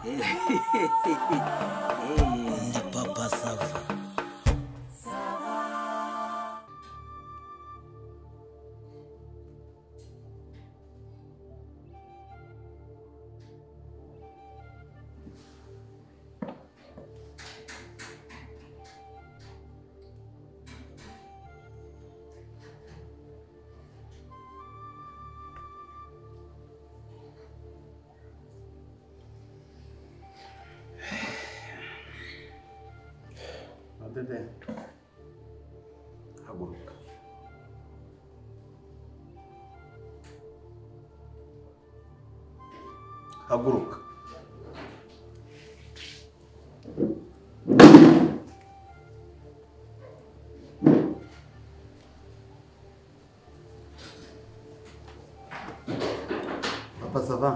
Ndi Papa Sava. Bebe, haguruka. Haguruka. Papa Sava,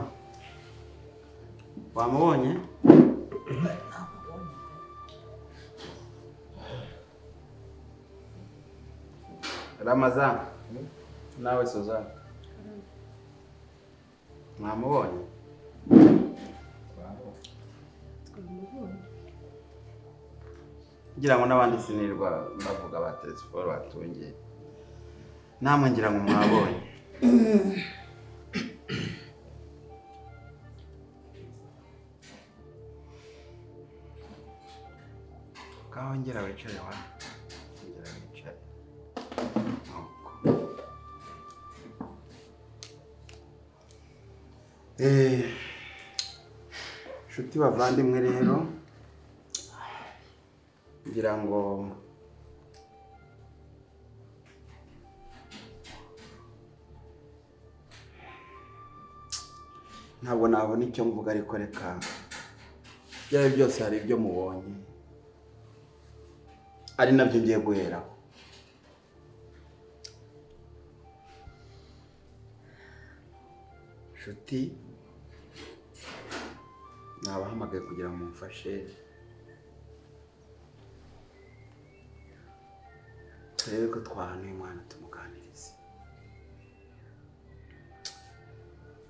wamubonye? Ramazan, nawe Suzanne. Mwamubonye? Ngira ngo n'abandi sinirwa bavuga ba Telesiporo batungiye. Namwe ngira ngo mwabonye. Kaho ngira wicare wa. Ngira wicare. Nshuti bavandimwe rero ngira ngo ntabwo nabona icyo mvuga ariko reka byawe byose hari ibyo mubonye ari nabyo ngiye guheraho. Nshuti nabahamagaye kugira ngo mumfashe turebe ko twahanuye umwana tumuganirize.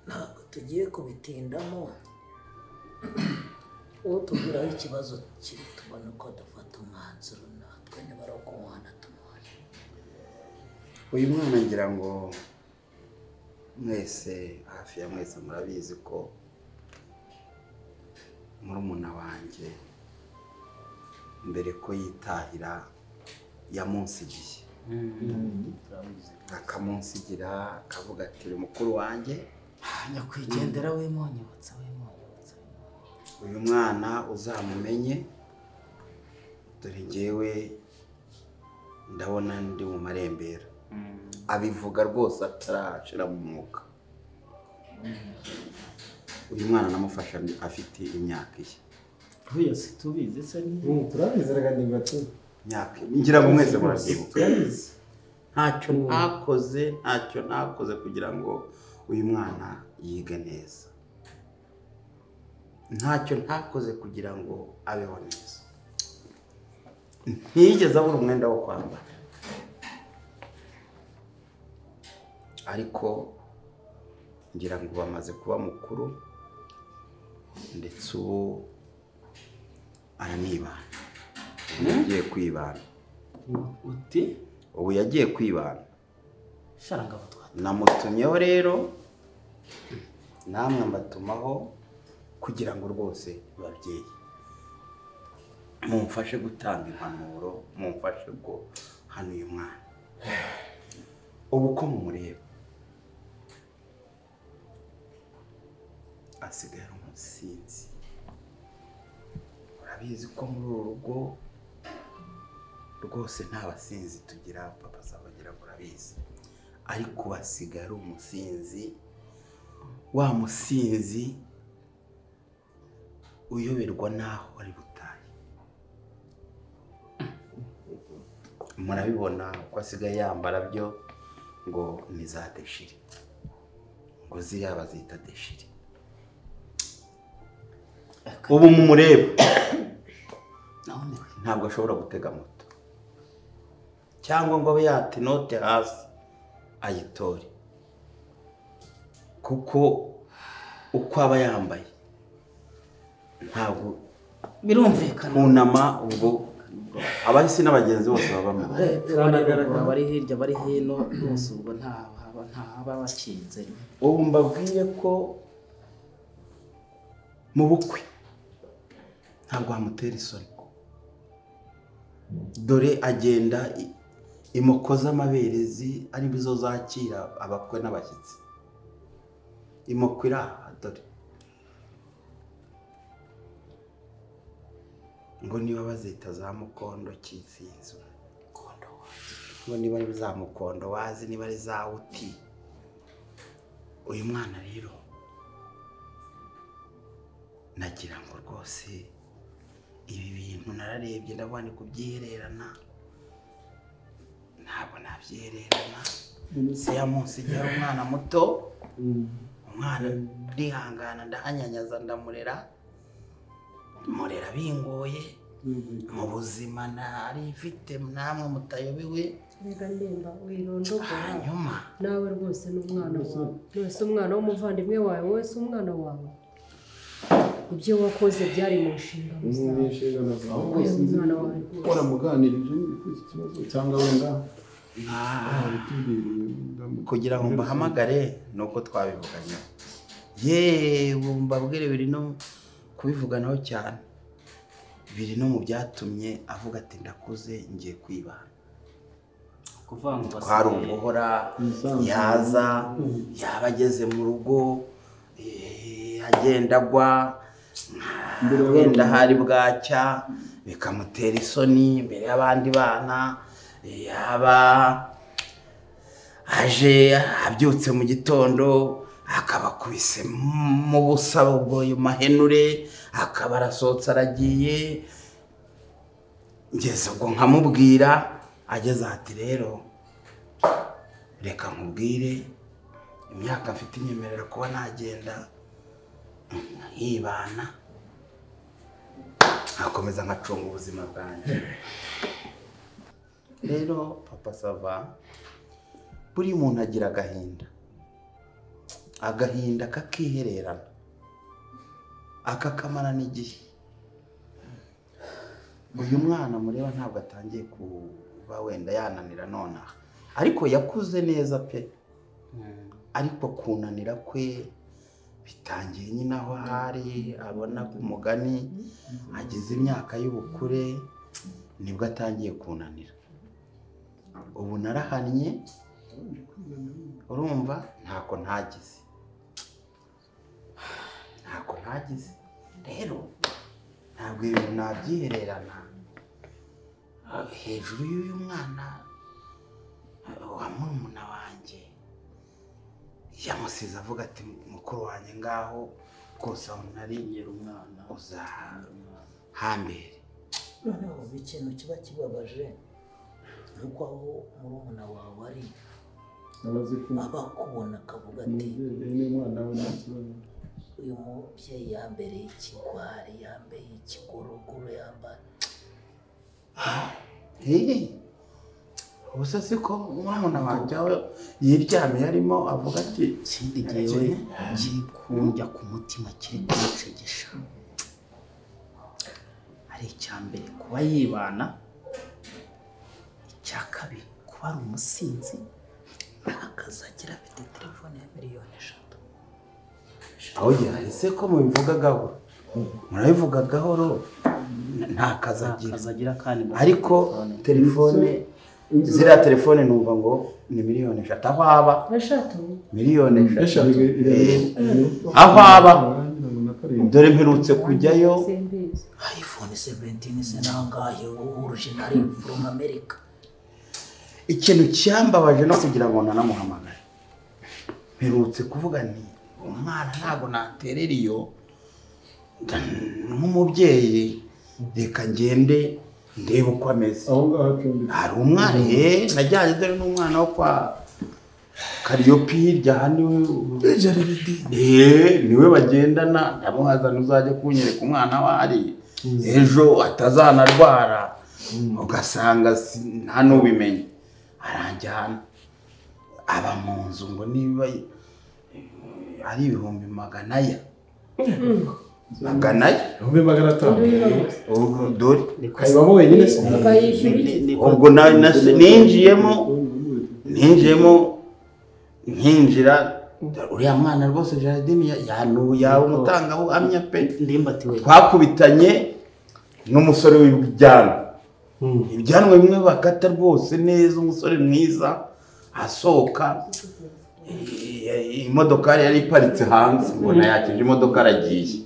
Ntabwo tugiye kubitindamo. Uwo tubwiraho ikibazo kiri tubona uko dufata umwanzuro natwe nibara ko umwana tumuhane. Uyu mwana ngira ngo mwese hafi ya mwese murabizi ko murumuna wanjye mbere ko yitahira yamunsigiye. Akamunsigira akavuga ati uri mukuru wanjye nyakwigendera w'imonyotsa. Uyu mwana uzamumenye dore ngewe ndabona ndi mu marembera. Abivuga rwose atarashira mu mwuka. Uyu mwana namufasha afite imyaka ye. Huya situbize se ni turabize rega ndi gato. Imyaka ngira ngo mwese murabyibuka. Ntacyo nakoze kugira ngo uyu mwana yige neza. Ntacyo ntakoze kugira ngo abeho neza. Ntiyigeze abura umwenda wo kwambara. Ariko ngira ngo bamaze kuba mukuru ndetse ubu aranibana. Yagiye kwibana. Uti Ubu yagiye kwibana. sharanga batwa. Namutumyeho rero namwe mbatumaho kugira ngo rwose babyeyi mumfashe gutanga impanuro, mumfashe ngo hano uyu mwana ubu ko mumureba asigaye ari umusinzi. Urabizi ko muri uru rugo rwose nta basinzi tugira. Papa Sava agira ngo urabizi, ariko asigaye ari umusinzi. Wa musinzi uyoberwa naho ari butaye. Murabibona ko asigaye yambara byo ngo ni za deshiri, ngo ziriya bazita deshiri. Ubu mumureba ntabwo ashobora gutega moto cyangwa ngo abe yata inote hasi ayitore, kuko uko aba yambaye ntabwo birumvikana kunama ubwo abahisi n'abagenzi bose babamo bari hirya bari hino bose ubwo ntaba bakinze ubu mbabwiye ko mu bukwe ntabwo hamutera isoni dore agenda imoko z'amaberezi ari bizo zakira abakwe n'abashyitsi imoko iraha dore ngo niba bazita za mukondo kizinzo ngo niba ari za mukondo wazi niba ari za uti uyu mwana rero nagira ngo rwose ibi bintu nararebye ndabona kubyihererana ntabwo nabyihererana se ya munsi igihe umwana muto umwana ndihangana ndahanyanyaza ndamurera bingoye mu buzima nari mfite namwe mutayobewe rega ndemba wirondogora hanyuma nawe rwose n'umwana wawe wese umwana w'umuvandimwe wawe wese umwana wawe ibyo wakoze byari mu nshingano zawe waramuganirije n'ibikuzi ikibazo cyangwa wenda kugira ngo mbahamagare nuko twabivuganye yewe mbabwire biri no kubivuganaho cyane biri no mu byatumye avuga ati ndakuze ngiye kwibana twari umuhora yaza yaba ageze mu rugo agenda agwa wenda hari bwacya bikamutera isoni imbere y'abandi bana yaba aje abyutse mu gitondo akabakubise mu busa ubwo ayo mahenure akaba arasohotse aragiye ngeze ubwo nkamubwira ageze ati rero reka nkubwire imyaka mfite inyemerera kuba nagenda nkibana nkakomeza nkacunga ubuzima bwanjye rero papa sava buri muntu agira agahinda kakihererana akakamara n'igihe uyu mwana mureba ntabwo atangiye kuba wenda yananira nonaha ariko yakuze neza pe ariko kunanira kwe bitangiye nyine aho hari abona umugani ageze imyaka y'ubukure nibwo atangiye kunanira ubu narahannye urumva ntako ntagize rero ntabwo ibintu nabyihererana hejuru y'uyu mwana wa murumuna wanjye yamusize avuga ati mukuru wanjye ngaho rwose aho narinyera umwana uzahambere noneho ikintu kiba kibabaje nuko aho murumuna wawe ari aba akubona akavuga ati uyu mubyeyi yambereye ikigwari yambaye ikigorogoro yambaye ubusa siko murumuna wanjye aho yiryamiye arimo avuga ati ikindi gihe kiri kunjya ku mutima kiri kumucegesha ari icyambere kuba yibana icya kabiri kuba ari umusinzi akazagira afite telefone ya miliyoni 3 aho yahise ko mubivugagaho murabivugagaho nta kazagira ariko telefone ziriya telefone numva ngo ni miliyoni 3 aho aba miliyoni 3 aho aba dore mperutse kujyayo iPhone 17 se nangahe original from America ikintu cyambabaje no kugira ngo nanamuhamagare mperutse kuvuga nti umwana ntago naterera iyo nk'umubyeyi reka ngende ndebe uko ameze hari umwana najyanye dore n'umwana wo kwa Kariyopi hirya hano niwe bagendana ndamuhazana uzajya kunyereka umwana wari ejo atazanarwara ugasanga nta n'ubimenye aranjyana aba mu nzu ngo niba ari 100,000 magana ye Ibihumbi magana atanu. ubwo dore Kayibamo wenyine se. ubwo ninjiyemo nkinjira uriya mwana rwose Jardine yawe umutangabuhamya pe ndimbatiwe twakubitanye n'umusore w'ibyanwa ibyanwa bimwe bakata rwose neza umusore mwiza asohoka imodokari yari iparitse hanze mbona yakije imodoka aragiye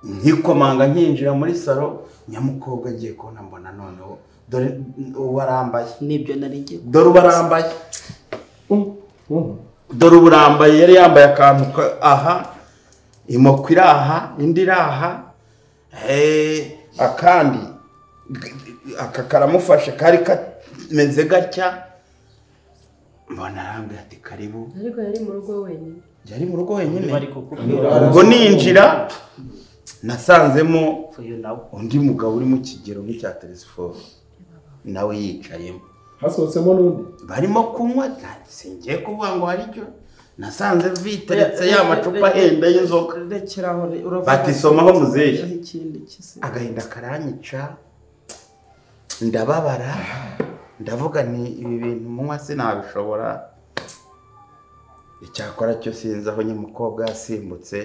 nkikomanga nkinjira muri salo nyamukobwa agiye kubona mbona noneho dore ubarambaye nibyo naringiye dore ubarambaye dore uburambaye yari yambaye akantu aha imoko iri aha indi iri aha akandi aka karamufashe kari kameze gatya mbona arambwira ati karibu ariko yari mu rugo wenyine yari mu rugo wenyine ubwo ninjira nasanzemo undi mugabo uri mu kigero nk'icya telefone nawe yicayemo Hasohotsemo n'undi. barimo kunywa singiye kuvuga ngo hari icyo nasanze viteretse ya macupa ahenda y'inzoga batisomaho muzehe agahinda karanyica ndababara ndavuga ni ibi bintu munywa sinabishobora icyakora cyo sinzi aho nyamukobwa yasimbutse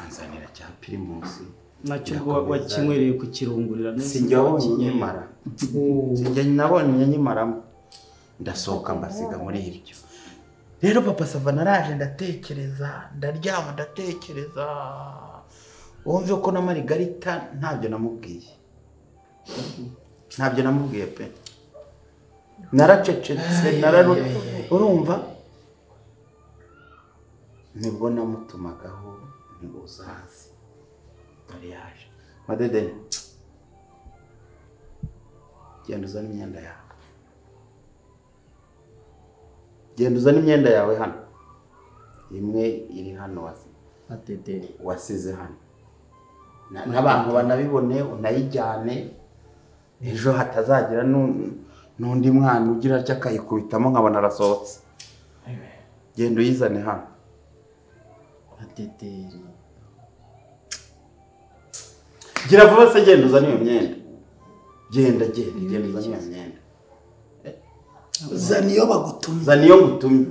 anzanira cya pirimusi nacyo wakinywereye kukirungurira sinjye wabonye nyimara sinjye nabonye nyimaramo ndasohoka mbasiga muri ibyo rero papa Sava naraje ndatekereza ndaryama ndatekereza wumve ko na Marigarita ntabyo namubwiye pe naracecetse urumva nibwo namutumagaho uzazi dore yaje madede genda uzane imyenda yawe hano imwe iri hano wasize hano n'abantu banabibone unayijyane ejo hatazagira n'undi mwana ugira atya akayikubitamo nkabona arasohotse genda uyizane hano gira vuba se genda uzane iyo myenda genda uzane iyo myenda zana iyo bagutumye zana iyo ngutumye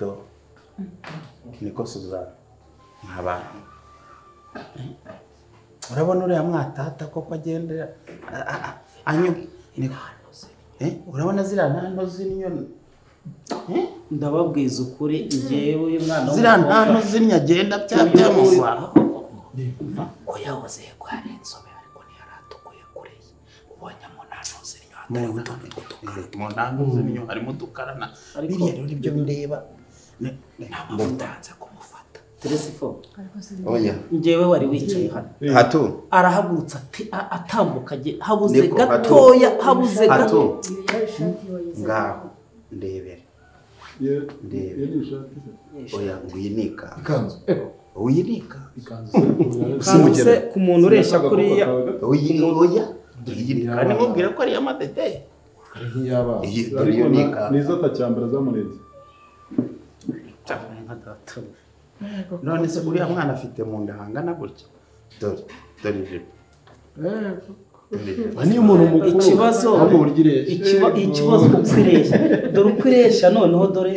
do niko Suzana nk'abantu urabona uriya mwatata koko agendera urabona ziriya ntano z'inyoni ndababwiza ukuri ngewe uyu mwana ziriya ntano z'inyoni agenda byamuvana ko yahoze ko ari inzobe ariko ntiyaratukuye kure ubonye mu ntano z'inyoni mu ntano z'inyoni harimo udukarana biriya rero ibyo ndeba ntabwo utanze kumufata telefone oya ngewe wari wicaye hano hato arahagurutsa atambuka habuze gatoya habuze gato ngaho ndebere oya nguyinika Ikanzu. uyinika kanze ku muntu ureshya kuriya oya kandi mubwira ko ari amadede Ari nk'iyaba. Iyi dore iyo nika Nizo atacyambara zamurenze. none se uriya mwana afite mu nda hangana gutya dore ijipo Niyo umuntu mukuru. ikibazo ahubwo burya ireshya. ikibazo ukwireshya dore ukwireshya noneho dore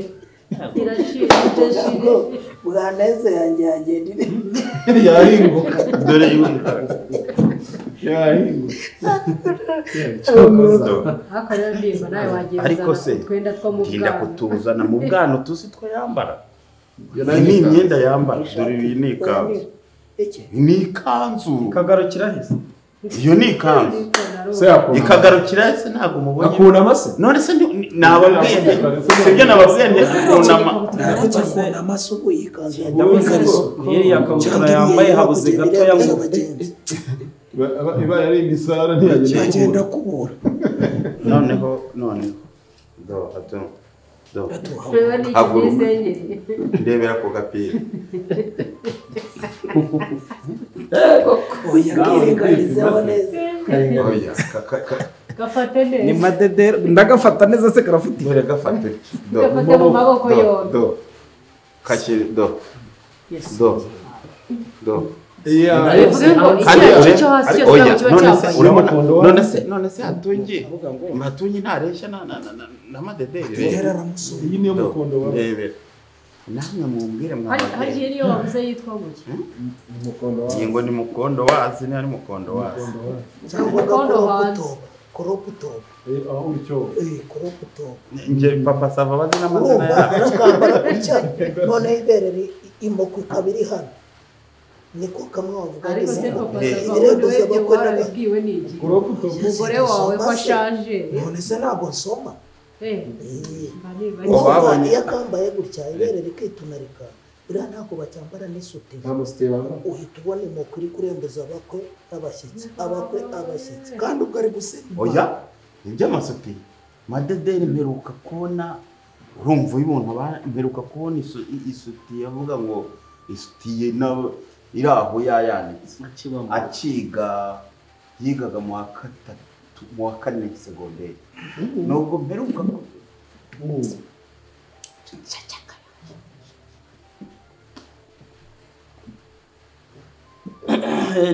irashimishije bwaneze yanjye yagenda Yahinguka. dore yumva Yahinguka. hakarira ndimba nawe wagiye ariko se twenda two mu ntinda bwana kutuzana mu bwana tuzi two yambara iyi ni imyenda yambara dore iyi ni ikanzu ni ikanzu kagarukira hese iyo ni ikanzu Se yakunda. ikagarukira se ntabwo mubonye Akunda amase. none se nababwiye sibyo nababwiye kunama akunda amasuku yikanzu yari yakabutura yambaye habuze gatoya ngo Iba yari imisara ntiyagenda kubura noneho do reba ni Haguruka. igisengeri ndebera ku gapira oya kirenganizeho neza oya gafate neza ni madedera ndagafata neza se karafite dore gafate gafate mu maboko yombi do kakiri do yes do do bivuze ngo icyo cyo hasi cyose kiba cyambaye none se hatungi matungi ntareshya na madederi iyi niyo mukondo wa namwe mumbwire hari igihe niyo wavuze yitwa guki umukondo wa ingo ni mukondo wazi ni ari mukondo wazi cyangwa koroputo aho uricyo koroputo nje papa sava bazi n'amazina yawe none ibere imoko kabiri hano niko kamwe wavuga ariko se papa sava warabibwiwe n'iki umugore wawe ko ashaje none se ntabwo nsoma babonye iyo akambaye gutya ibere rikitunarika buriya ntabwo bacyambara n'isuti uhita ubona imoko iri kurembuza abakwe abashyitsi kandi ubwo ari gusimba oya iby'amasuti madederi mperuka kubona urumva uyibona mperuka kubona isuti yavuga ngo isutiye iri aho yayanitse akiga yigaga mu wa kane segonderi nubwo mperuka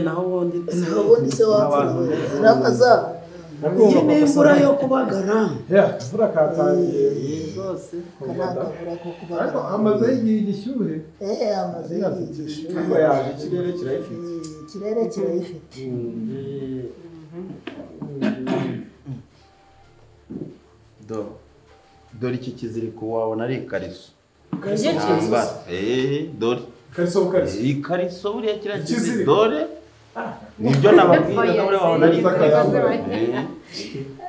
naho ubundi se wapfa ramaza iyi ni imvura yo kubagara imvura katangiye rwose kanakabura ko kubagara ariko amaze igihe igishyuhe amaze igishyuhe kuba yaje ikirere kirayifite ikirere kirayifite dore iki kiziriko wabona ari ikariso dore ikariso buriya kiriya kiziriko dore nibyo nababwiraga buriya wabona ari ikariso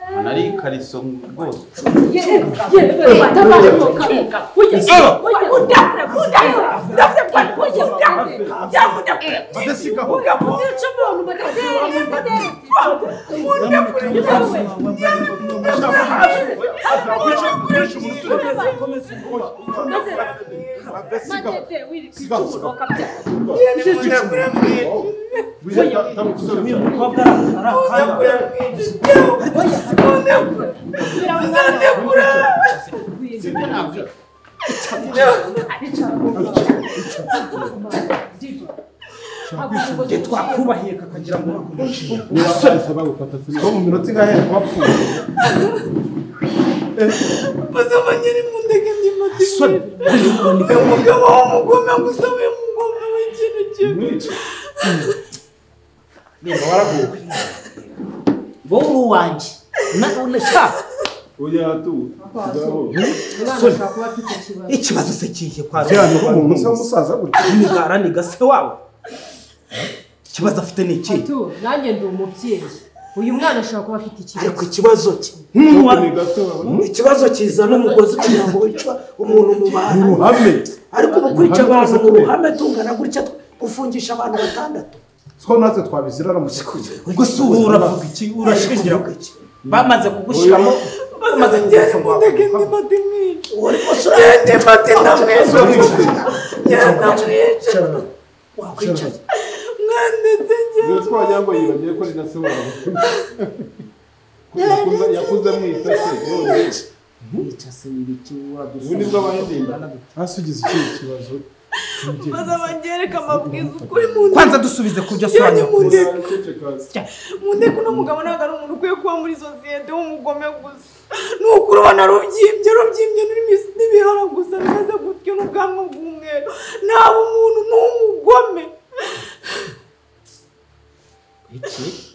wabona ari ikariso rwose twakubahiye kakagira ngo mu minota ingahe wapfuye bazabanyere mu ndege ndimati umugabo w'umugome gusabe umugome w'ikintu kimwe niba waraguwe wowe uwanjye unashaka oya tu ikibazo se kihe kwa cyane ko umuntu usa umusaza gutya imigara ni gase wawe ikibazo afite ni iki nanjye ndi umubyeyi uyu mwana ashobora kuba afite ikibazo ariko ikibazo cye ikibazo kiza n'umugozi kugira ngo wica umuntu mu bantu ariko ukwica abantu mu ruhame tungana gutya ufungisha abantu 6 siko natwe twabizira aramusikuze ubwo se uravuga iki urashingira ku iki bamaze kugushiramo bamaze kugera mu ndege ndimati mwica wari kosora ndimati namwica ndamwica wakwicaye mwanditse njye twagira ngo yibagiye ko ari na se wawe yakuze mwita se mwica se ibiki ubundi bw'abahindimba hasugize ikindi kibazo bazabanyereka amabwiza ukuri mu ndege kwanza dusubize kujya sonya mu ndege uno mugabo ntabwo ari umuntu ukwiye kuba muri sosiyete w'umugome gusa ni ukuri ubona rubyimbye n'ibihara gusa bimeze gutyo n'ubwanwa bw'umweru ntabwo umuntu ni umugome iki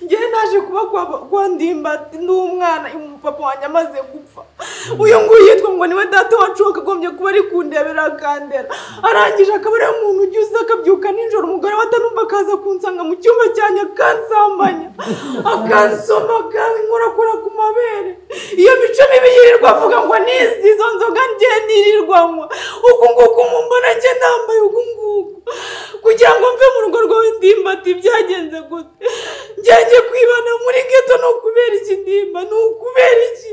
njyewe naje kuba kwa ndimbati n'umwana umupapa wanjye amaze gupfa uyu nguyu yitwa ngo niwe data wacu wakagombye kuba ari kundebera akandera arangije akaba ariyo muntu ujya uza akabyuka nijoro umugore we atanumva akaza kunsanga mu cyumba cyanjye akansambanya akansoma akankorakora ku mabere iyo mico mibi yirirwa avuga ngo nizi izo nzoga njye nirirwa nywa uku nguku mumbona njye nambaye uku nguku kugira ngo mve mu rugo rwawe ndimbati byagenze gute njye kwibana muri geto ni ukubera iki ndimba ni ukubera iki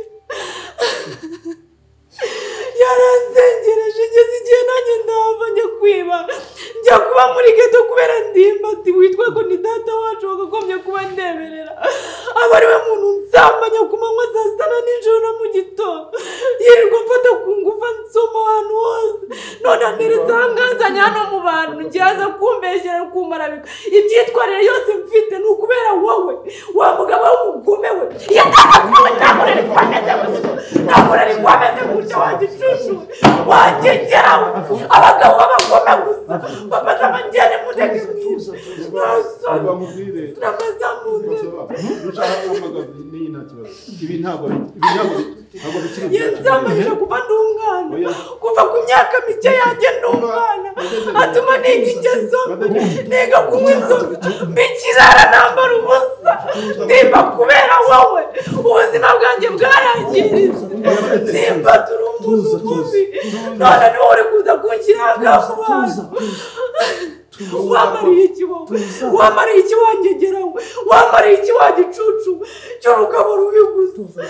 yaranzengereje ngeze igihe nanjye ndahava njya kwiba njya kuba muri geto kubera kubera ndimbati witwa ko ni data wacu wakagombye kuba ndeberera aba ari we muntu nsambanya ku manywa saa sita na nijoro na mu gitondo yirirwa mfata ku ngufu nsoma ahantu hose none aneretse ahanganzanya hano mu bantu ngihaza kumbeshyera kumarabika ibyitwarire yose mfite ni ukubera wowe wa mugabo w'umugome we ntabwo nari kwameze gutya wagishushu wangegerawe abagabo b'abagome gusa bamaze amajyane mu ntege mwiza ibi ntabwo bikiri yanzambanyije kuva ndi umwana kuva ku myaka mike yanjye ndi umwana atuma niga ingeso niga kunywa inzoga mbikirara nambara ubusa ndimba kubera wowe ubuzima bwanjye bwarangiritse ndimba turi umuzi mubi none niwe uri kuza kunshyiraga mu bantu wamariye iki wowe wamariye iki wangegerawe wamariye iki wagicucu cy'urugabo rubi gusa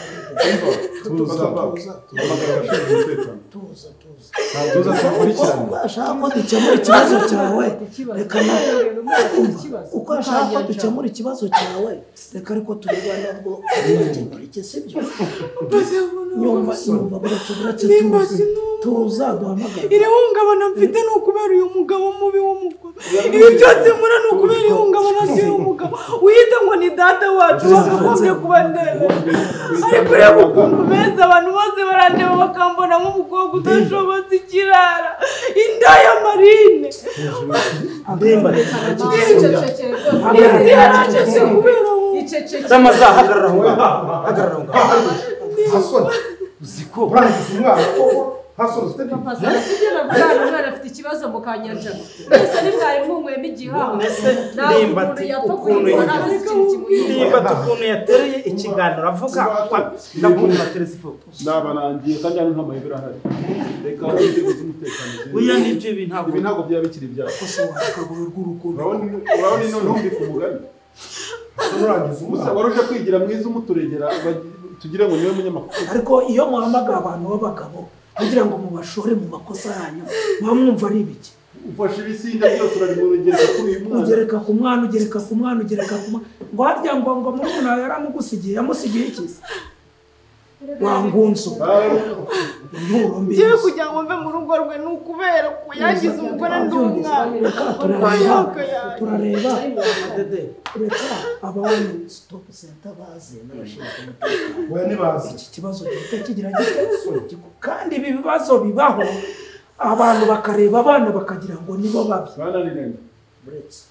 ashaka ko dukemura ikibazo cyawe reka uko ashaka ko dukemura ikibazo cyawe reka ariko tureba nabwo dukemura iki sibyo nyumva buretse tuza duhamagara iri hungabana mfite ni ukubera uyu mugabo mubi w'umugore ibi byose nkora ni ukubera ihungabana ry'uyu mugabo wiyita ngo ni data wacu wakagombye kuba ndebe ariko ureba ukuntu beza abantu bose barandeba bakambona nk'umukobwa udashobotse ikirara inda ya marine isi yaracece kubera Ramaza hagarara aho ngaho uziko urangiza umwana koko hasoze papa sibyo navugana umwana afite ikibazo mu kanyanja mwese ni mwari munywemo igihaho ndimbati ukuntu yatereye ikiganiro avuga ndabona na telefone naba nangiye kandi ari nta mayibira ahari reka witeguze umutekano uya nibyo ibi ntabwo byaba bikiri byawe urabona ino ntumbi ku mugani urangiza umusa waruje kwigira mwiza umuturegera tugira ngo niwe munyamakuru ariko iyo muhamagara abantu b'abagabo kugira ngo mubashore mu makosa yanyu mwumva ari ibiki ufashe ibisinda byose urari mu rugereka kuri uyu mwana ugereka ku mwana ngo harya ngo muri umuntu yaramugusigiye yamusigiye iki wangunzu njyewe kugira ngo mve mu rugo rwe ni ukubera ko yagize umugore ndi umwana turareba reka abantu stop center baze n'abashinzwe umutekano iki kibazo gihita kigira gito kandi ibi bibazo bibaho abantu bakareba abana bakagira ngo nibo babi bananiranye uretse